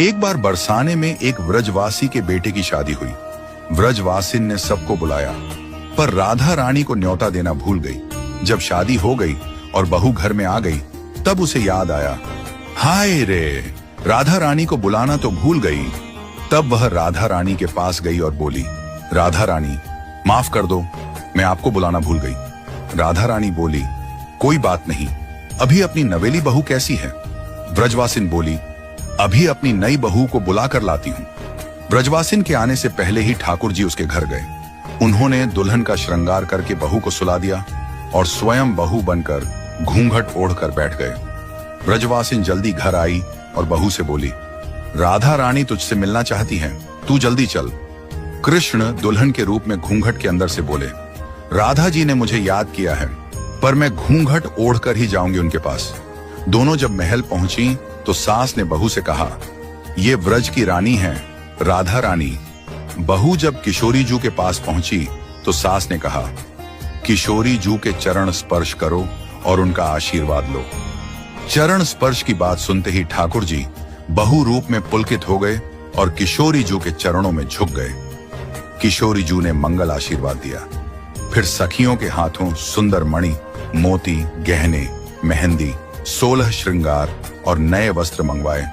एक बार बरसाने में एक व्रजवासी के बेटे की शादी हुई। व्रजवासिन ने सबको बुलाया, पर राधा रानी को न्योता देना भूल गई। जब शादी हो गई और बहू घर में आ गई, तब उसे याद आया, हाय रे, राधा रानी को बुलाना तो भूल गई। तब वह राधा रानी के पास गई और बोली, राधा रानी, माफ कर दो, मैं आपको बुलाना भूल गई। राधा रानी बोली, कोई बात नहीं, अभी अपनी नवेली बहू कैसी है? व्रजवासिन बोली, अभी अपनी नई बहू को बुला कर लाती हूं। व्रजवासिन के आने से पहले ही ठाकुर जी उसके घर गए। उन्होंने दुल्हन का श्रृंगार करके बहू को सुला दिया और स्वयं बहू बनकर घूंघट ओढ़कर बैठ गए। व्रजवासिन जल्दी घर आई और बहू से बोली, राधा रानी तुझसे मिलना चाहती हैं, तू जल्दी चल। कृष्ण दुल्हन के रूप में घूंघट के अंदर से बोले, राधा जी ने मुझे याद किया है, पर मैं घूंघट ओढ़कर ही जाऊंगी उनके पास। दोनों जब महल पहुंची तो सास ने बहू से कहा, ये व्रज की रानी है, राधा रानी। बहू जब किशोरी जू के पास पहुंची तो सास ने कहा, किशोरी जू के चरण स्पर्श करो और उनका आशीर्वाद लो। चरण स्पर्श की बात सुनते ही ठाकुर जी बहू रूप में पुलकित हो गए और किशोरी जू के चरणों में झुक गए। किशोरी जू ने मंगल आशीर्वाद दिया। फिर सखियों के हाथों सुंदर मणि, मोती, गहने, मेहंदी, 16 श्रृंगार और नए वस्त्र मंगवाए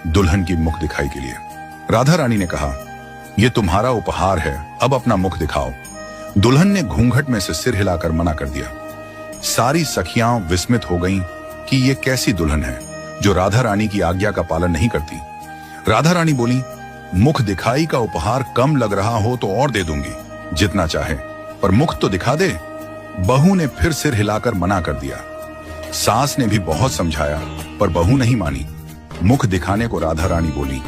दुल्हन की मुख दिखाई के लिए। राधा रानी ने कहा, यह तुम्हारा उपहार है, अब अपना मुख दिखाओ। दुल्हन ने घूंघट में से सिर हिलाकर मना कर दिया। सारी सखियां विस्मित हो गईं कि ये कैसी दुल्हन है जो राधा रानी की आज्ञा का पालन नहीं करती। राधा रानी बोली, मुख दिखाई का उपहार कम लग रहा हो तो और दे दूंगी, जितना चाहे, पर मुख तो दिखा दे। बहू ने फिर सिर हिलाकर मना कर दिया। सास ने भी बहुत समझाया, पर बहू नहीं मानी। मुख दिखाने को राधा रानी बोली,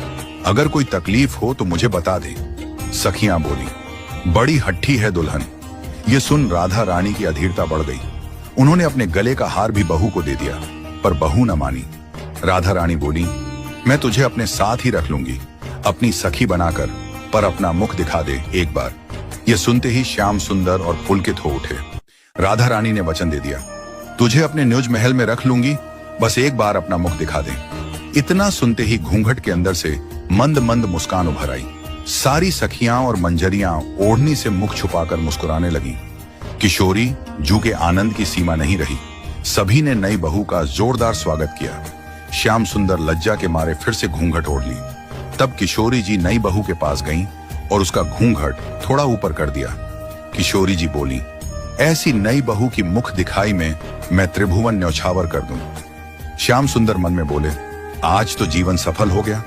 अगर कोई तकलीफ हो तो मुझे बता दे। सखियां बोली, बड़ी हट्ठी है दुल्हन। ये सुन राधा रानी की अधीरता बढ़ गई। उन्होंने अपने गले का हार भी बहू को दे दिया, पर बहू न मानी। राधा रानी बोली, मैं तुझे अपने साथ ही रख लूंगी, अपनी सखी बनाकर, पर अपना मुख दिखा दे एक बार। यह सुनते ही श्याम सुंदर और पुलकित हो उठे। राधा रानी ने वचन दे दिया, तुझे अपने निज महल में रख लूंगी, बस एक बार अपना मुख दिखा दे। इतना सुनते ही घूंघट के अंदर से मंद मंद मुस्कान उभर आई। सारी सखियां और मंजरियां ओढ़नी से मुख छुपाकर मुस्कुराने लगी। किशोरी जू के आनंद की सीमा नहीं रही। सभी ने नई बहू का जोरदार स्वागत किया। श्याम सुंदर लज्जा के मारे फिर से घूंघट ओढ़ ली। तब किशोरी जी नई बहू के पास गईं और उसका घूंघट थोड़ा ऊपर कर दिया। किशोरी जी बोली, ऐसी नई बहू की मुख दिखाई में मैं त्रिभुवन न्यौछावर कर दूं। श्याम सुंदर मन में बोले, आज तो जीवन सफल हो गया।